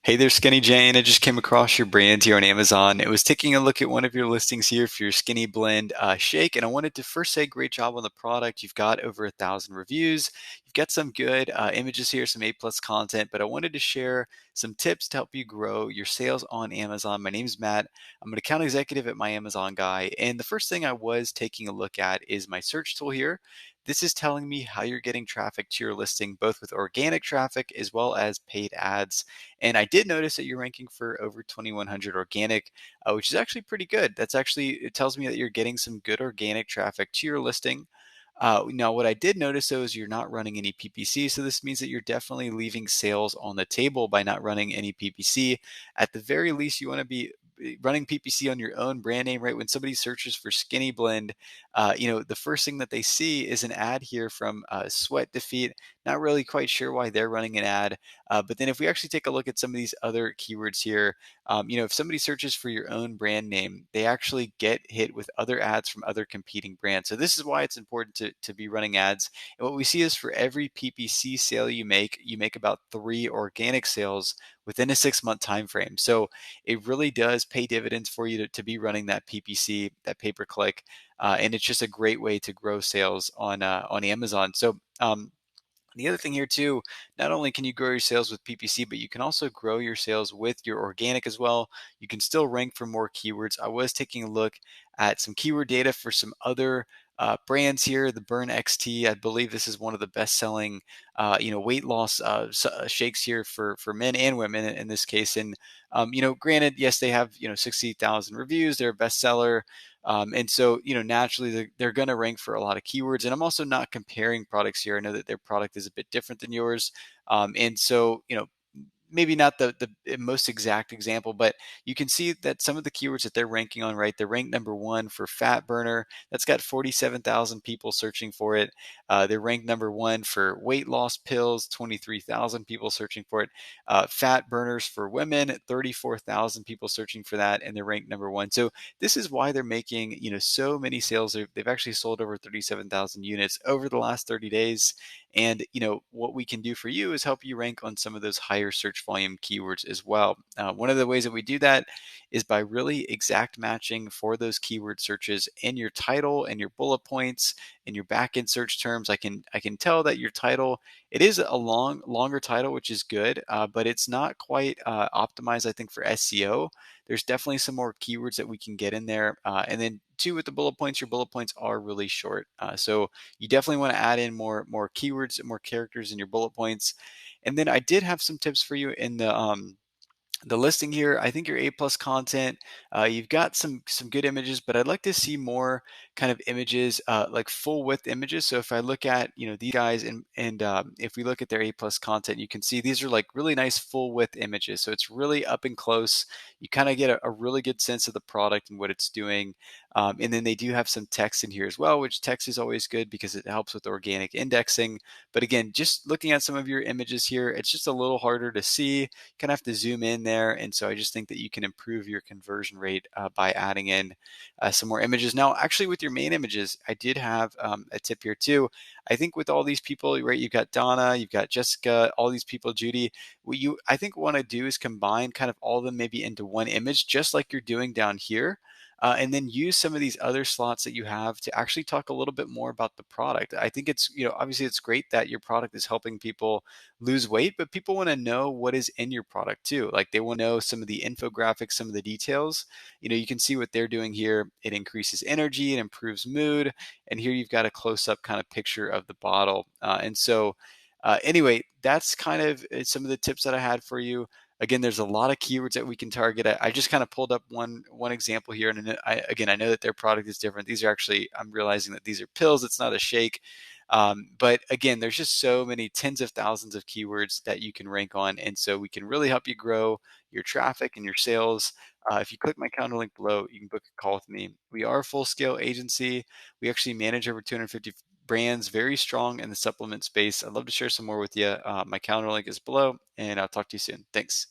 Hey there, Skinny Jane. I just came across your brand here on Amazon. It was taking a look at one of your listings here for your Skinny Blend shake, and I wanted to first say great job on the product. You've got over 1,000 reviews. You've got some good images here, some A+ content, but I wanted to share some tips to help you grow your sales on Amazon. My name's Matt. I'm an account executive at My Amazon Guy, and the first thing I was taking a look at is my search tool here. This is telling me how you're getting traffic to your listing, both with organic traffic as well as paid ads. And I did notice that you're ranking for over 2,100 organic, which is actually pretty good. It tells me that you're getting some good organic traffic to your listing. Now, what I did notice though is you're not running any PPC. So this means that you're definitely leaving sales on the table by not running any PPC. At the very least, you want to be running PPC on your own brand name, right? When somebody searches for Skinny Blend, the first thing that they see is an ad here from Sweat Defeat. Not really quite sure why they're running an ad. But then if we actually take a look at some of these other keywords here, if somebody searches for your own brand name, they actually get hit with other ads from other competing brands. So this is why it's important to be running ads. And what we see is for every PPC sale you make about 3 organic sales within a 6-month time frame. So it really does pay dividends for you to be running that PPC, that pay per click, and it's just a great way to grow sales on Amazon. So the other thing here too, not only can you grow your sales with PPC, but you can also grow your sales with your organic as well. You can still rank for more keywords. I was taking a look at some keyword data for some other brands here. The Burn XT, I believe this is one of the best-selling, weight loss shakes here for men and women in this case. And granted, yes, they have 60,000 reviews. They're a bestseller. And so, naturally they're going to rank for a lot of keywords. And I'm also not comparing products here. I know that their product is a bit different than yours. And so, maybe not the most exact example, but you can see that some of the keywords that they're ranking on, right? They're ranked number one for fat burner. That's got 47,000 people searching for it. They're ranked number one for weight loss pills, 23,000 people searching for it. Fat burners for women, 34,000 people searching for that, and they're ranked number one. So this is why they're making, so many sales. They've actually sold over 37,000 units over the last 30 days. And what we can do for you is help you rank on some of those higher search volume keywords as well. One of the ways that we do that is by really exact matching for those keyword searches in your title and your bullet points and your backend search terms. I can tell that your title, it is a longer title, which is good, but it's not quite optimized, I think, for SEO. There's definitely some more keywords that we can get in there. And then two, with the bullet points, your bullet points are really short. So you definitely want to add in more keywords, more characters in your bullet points. And then I did have some tips for you in the listing here. I think your A+ content, you've got some good images, but I'd like to see more kind of images, like full width images. So if I look at these guys, and if we look at their A+ content, you can see these are like really nice full width images. So it's really up and close. You kind of get a really good sense of the product and what it's doing. And then they do have some text in here as well, which text is always good because it helps with organic indexing. But again, just looking at some of your images here, it's just a little harder to see. Kind of have to zoom in there. And so I just think that you can improve your conversion rate by adding in some more images. Now, actually, with your main images, I did have a tip here too. I think with all these people, right, you've got Donna, you've got Jessica, all these people, Judy, what you, I think, want to do is combine kind of all of them maybe into one image, just like you're doing down here. And then use some of these other slots that you have to actually talk a little bit more about the product. I think it's, obviously it's great that your product is helping people lose weight, but people want to know what is in your product too. Like they want to know some of the infographics, some of the details. You can see what they're doing here. It increases energy, it improves mood. And here you've got a close up kind of picture of the bottle. Anyway, that's kind of some of the tips that I had for you. Again, there's a lot of keywords that we can target. I just kind of pulled up one example here, and I know that their product is different. These are actually, I'm realizing that these are pills. It's not a shake. But again, there's just so many tens of thousands of keywords that you can rank on, and so we can really help you grow your traffic and your sales. If you click my calendar link below, you can book a call with me. We are a full-scale agency. We actually manage over 250 brands, very strong in the supplement space. I'd love to share some more with you. My calendar link is below, and I'll talk to you soon. Thanks.